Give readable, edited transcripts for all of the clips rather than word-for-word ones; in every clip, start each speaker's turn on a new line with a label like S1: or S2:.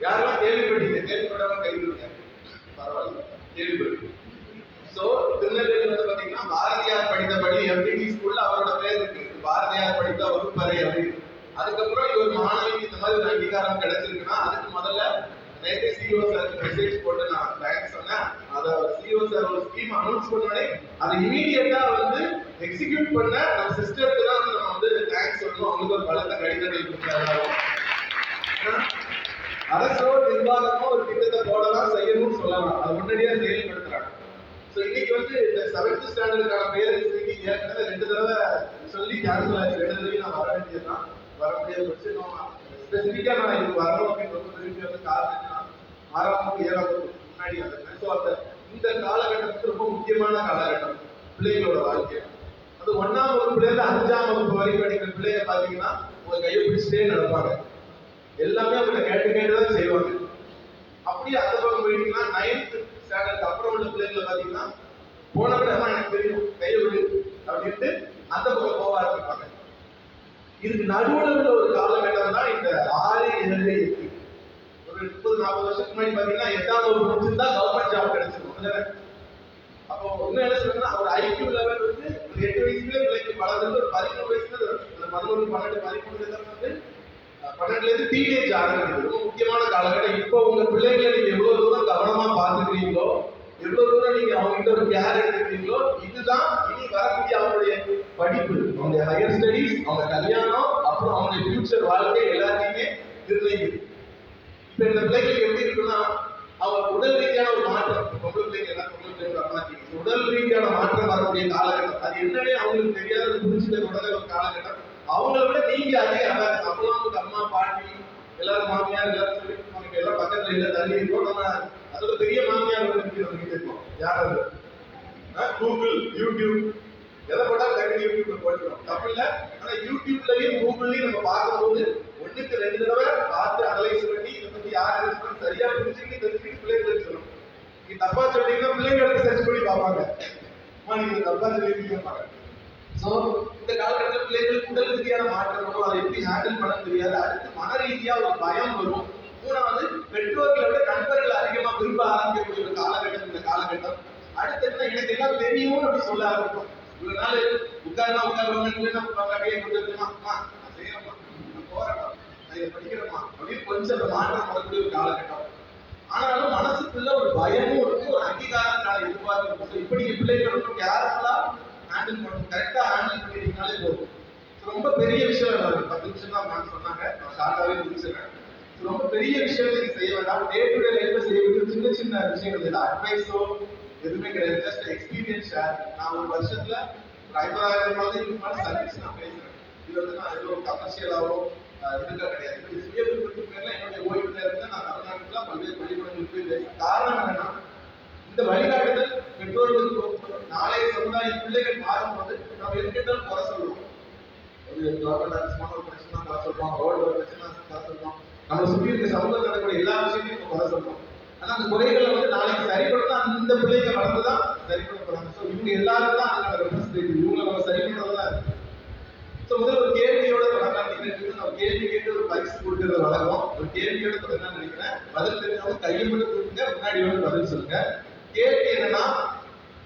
S1: யாரெல்லாம் கேள்விப்பட்டீங்க? கேள்விப்படாம கைவிடுங்க, பரவாயில்ல, கேள்விப்பட்டு. சோ திருநெல்வேலியில வந்து பாத்தீங்கன்னா பாரதியார் படித்தபடி எம்டிடி ஸ்கூல்ல அவரோட பேர் இருக்கு, பாரதியார் படித்த வகுப்பறை அப்படின்னு. அதுக்கப்புறம் இவர் மாணவிக்கு இந்த மாதிரி ஒரு அங்கீகாரம் கிடைச்சிருக்குன்னா அதுக்கு முதல்ல நேற்று சிஓ சார் மெசேஜ் போட்டு நான் தேங்க்ஸ் சொன்னேன். அதை சிஓ சார் ஒரு ஸ்கீம் அனௌன்ஸ் பண்ணோடனே அதை இமீடியட்டா வந்து எக்ஸிக்யூட் பண்ண நம்ம சிஸ்டருக்கு தான் வந்து நம்ம வந்து தேங்க்ஸ் சொல்லணும். அவங்களுக்கு ஒரு பலத்த கடிதங்கள் கொடுத்தாங்க. அரசோ நிர்வாகமோ ஒரு திட்டத்தை போடலாம், செய்யணும்னு சொல்லலாம், அதை முன்னாடியே செயல்படுத்துறாங்க. ஸோ இன்னைக்கு வந்து இந்த 7th ஸ்டாண்டர்டுக்கான பேரண்ட்ஸ் மீட்டிங் ஏற்கனவே 2 தடவை சொல்லி கேன்சல் ஆயிடுச்சு. 2 தடவை நான் வர வேண்டியதுதான், வர முடியாத பட்சம் ஸ்பெசிஃபிக்கா நான் இது வரணும் அப்படின்னு ரொம்ப விரும்பி வந்து காரணம் 6ஆம் வகுப்பு 7ஆம் வகுப்பு முன்னாடி வந்தேன். ஸோ அந்த இந்த காலகட்டத்துக்கு ரொம்ப முக்கியமான காலகட்டம் பிள்ளைகளோட வாழ்க்கை. அது 1ஆம் வகுப்புலேருந்து 5ஆம் வகுப்பு வரைக்கும் படிக்கிற பிள்ளைங்க பார்த்தீங்கன்னா உங்க கையை பிடிச்சிட்டே நடப்பாங்க, எல்லாமே அவங்க கேட்டு கேட்டுதான் செய்வாங்க. அப்படியே அந்த பக்கம் போயிட்டீங்கன்னா 9th ஸ்டாண்டர்ட் அப்புறம் உள்ள பிள்ளைங்களை பார்த்தீங்கன்னா போன விடமா எனக்கு தெரியும் கையை விடு அப்படின்ட்டு அந்த பக்கம் போக ஆரம்பிப்பாங்க. இதுக்கு நடுவில் உள்ள ஒரு காலகட்டம் தான் இந்த 6, 7, 8. ஒரு 30-40 வருஷத்துக்கு முன்னாடி பார்த்தீங்கன்னா 8ஆம் வகுப்பு முடிச்சிருந்தா கவர்மெண்ட் ஜாப் கிடைச்சிருக்கும். அப்போ இன்னும் என்ன சொல்றேன்னா ஒரு ஐக்யூ லெவல் வந்து ஒரு 8 வயசுலேயே பிள்ளைக்கு வளர்ந்து ஒரு 13 வயசுல 11, 12, 13 வந்து 12லேருந்து டீனேஜ் ஆரம்பிக்கிறது ரொம்ப முக்கியமான காலகட்டம். இப்போ உங்க பிள்ளைகளை நீங்க எவ்வளவு தூரம் கவனமா பார்த்துக்கிறீங்களோ, எவ்வளவு தூரம் நீங்க அவங்க கிட்ட ஒரு கேர் எடுத்துக்கிறீங்களோ, இதுதான் இனி வரக்கூடிய அவங்களுடைய படிப்பு, அவங்க ஹையர் ஸ்டடீஸ், அவங்க கல்யாணம், அப்புறம் அவங்களுடைய ஃபியூச்சர் வாழ்க்கை எல்லாத்தையுமே நிர்ணயிக்குது. இப்ப இந்த பிள்ளைகளுக்கு எப்படி இருக்குன்னா அவங்க உடல் ரீதியான ஒரு மாற்றம், பொம்பளை பிள்ளைங்க எல்லாம் பொம்பளை பிள்ளைங்க மாற்றிங்க, உடல் ரீதியான மாற்றம் வரக்கூடிய காலகட்டம். அது என்னன்னே அவங்களுக்கு தெரியாத புரிஞ்சுக்க தொடங்க ஒரு காலகட்டம். அவங்கள விட நீங்க அதிக அவேர்னஸ். அப்பெல்லாம் உங்களுக்கு அம்மா பாட்டி எல்லாரும் மாமியார் எல்லாரும் சொல்லி கொடுப்பாங்க, எல்லாம் பக்கத்துல இல்ல தள்ளி இருக்கோம். நம்ம அதோட பெரிய மாமியார் வந்து இருக்கோம் யார் அது? கூகுள், யூடியூப், எதை போட்டாலும் டக்குனு யூடியூப்ல போட்டுக்கிறோம், தப்பு இல்லை. ஆனா யூடியூப்லயும் கூகுள்லயும் நம்ம பார்க்கும்போது 1க்கு 2 தடவை பார்த்து அனலைஸ் பண்ணி இதை பத்தி யார் இருக்கு சரியா புரிஞ்சுக்கிட்டு தெரிஞ்சுக்கிட்டு பிள்ளைங்களுக்கு சொல்லணும். நீங்க தப்பா சொன்னீங்கன்னா பிள்ளைங்களுக்கு சர்ச் பண்ணி பார்ப்பாங்க, நீங்க தப்பா சொல்லி கேட்பாங்க. சோ இந்த காலகட்டத்தில் பிள்ளைகளுக்கு உடல் ரீதியான மாற்றம் வரும், அதை எப்படி ஹேண்டில் பண்ண தெரியாது. அடுத்து மன ரீதியா ஒரு பயம் வரும். 3வது பெற்றோர்களை விட நண்பர்கள் அதிகமா விரும்ப ஆரம்பிக்கக்கூடிய ஒரு காலகட்டம் இந்த காலகட்டம். அடுத்து என்ன, எனக்கு எல்லாம் தெரியும் அப்படி சொல்ல ஆரம்பிக்கும். இவ்வளவு நாள் உட்காருவாங்க அப்படியே கொஞ்சமா நான் செய்யறேம்மா, நான் போறேம்மா, நான் இதை படிக்கிறேம்மா அப்படின்னு கொஞ்சம் அந்த மாற்றம் வரக்கூடிய ஒரு காலகட்டம். ஆனாலும் மனசுக்குள்ள ஒரு பயமும் இருக்கு, ஒரு அங்கீகாரத்தான எதிர்பார்ப்பு இருக்கும். இப்படி பிள்ளைகள் ரொம்ப கேர்ஃபுல்லா ஹேண்டில் பண்ணணும், கரெக்டா ஹேண்டில் பண்ணிட்டீங்கனாலே போதும். ரொம்ப பெரிய விஷயம் இல்லை, 10 நிமிஷம் தான் நான் சொன்னாங்க, நான் ஷார்ட்டாவே முடிச்சிடுறேன். ரொம்ப பெரிய விஷயம் நீங்க செய்ய வேண்டாம், டே டு டே லைஃப்ல செய்யக்கூடிய சின்ன சின்ன விஷயங்கள் இல்லை, அட்வைஸோ எதுவுமே கிடையாது, ஜஸ்ட் எக்ஸ்பீரியன்ஸ் ஷேர். நான் ஒரு வருஷத்துல 50,000 மாதிரி சர்வீஸ் நான் பேசுறேன். இது வந்து நான் ஏதோ கமர்ஷியலாவோ இதுக்காக கிடையாது. இது சுய விருப்பத்துக்கு பேர்ல என்னுடைய ஓய்வு நேரத்தில் நான் தமிழ்நாட்டுல பல்வேறு பள்ளிக்கூடங்களுக்கு போய் பேசுறேன். காரணம் என்னன்னா இந்த வழிகாட்டுதல் பெற்றோர்களுக்கு நாளைய சமுதாய பிள்ளைகள் மாறும்போது நம்ம எதுக்கிட்டாலும் குறை சொல்லுவோம். ஒரு கவர்மெண்ட் அரசுமான ஒரு பிரச்சனை குறை சொல்றோம், ரோடு ஒரு பிரச்சனை குறை சொல்றோம், நம்ம சுற்றி இருக்க சமூகத்தில் நடக்கக்கூடிய எல்லா விஷயத்தையும் குறை சொல்றோம். ஆனா அந்த குறைகளை வந்து நாளைக்கு சரி பண்ணா அந்த பிள்ளைங்க வளர்ந்துதான் சரி பண்ண போறாங்க. ஸோ இவங்க எல்லாரும் தான் அதுக்கான ரெப்ரஸன்டேட்டிவ், இவங்களை நம்ம சரி பண்றதுதான் இருக்கு. ஸோ முதல்ல ஒரு கேள்வியோட தொடங்கலாம் நினைக்கிறேன். நம்ம கேள்வி கேட்டு ஒரு பரிசு கொடுக்கறது வழக்கம். ஒரு கேள்வியோட தொடங்கலாம் நினைக்கிறேன். பதில் தெரிஞ்சவங்க கையை மட்டும் கொடுங்க, முன்னாடி வந்து பதில் சொல்லுங்க. கேள்வி என்னன்னா,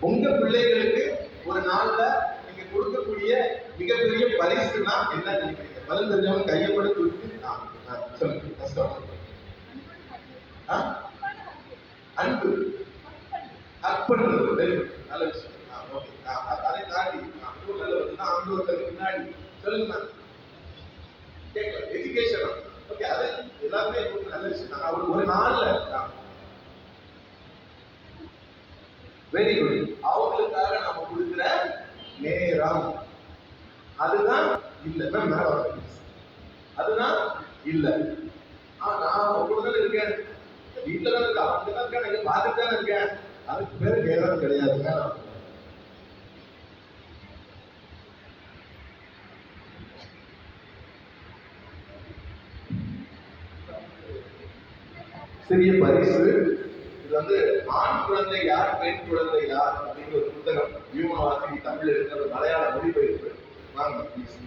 S1: உங்க பிள்ளைகளுக்கு ஒரு நாள்ல நீங்க கொடுக்கக்கூடிய மிகப்பெரிய பரிசுனா என்ன நினைக்கிறீங்க? பதில் தெரிஞ்சவங்க கையை மட்டும் கொடுத்து சொல்லுங்க. கஷ்டம். அன்பு, அர்ப்பணிப்பு, நல்ல விஷயம். அதை தாண்டி சூழல வந்து ஆண்டோருக்கு முன்னாடி சொல்லுங்க கேட்கலாம். எஜுகேஷன், ஓகே, அது எல்லாமே நல்ல விஷயம். அவர் ஒரு நாள்ல வெரி குட், அவங்களுக்காக நம்ம கொடுக்குற நேரம் அதுதான் இல்ல. மேல அதுதான் இல்ல. நான் உங்களுடன் இருக்கேன், வீட்டுல தான் இருக்கேன், அவங்க தான் இருக்கேன், நீங்க பார்த்துட்டு தானே இருக்கேன், அதுக்கு பேர் நேரம் கிடையாதுங்க. சிறிய பரிசு. இது வந்து ஆண் குழந்தை யார், பெண் குழந்தை யார் அப்படிங்கிற ஒரு புத்தகம், வியூம வாசினி தமிழ் இருக்கிற மலையாள மொழிபெயர்ப்பு. வாங்க ப்ளீஸ்.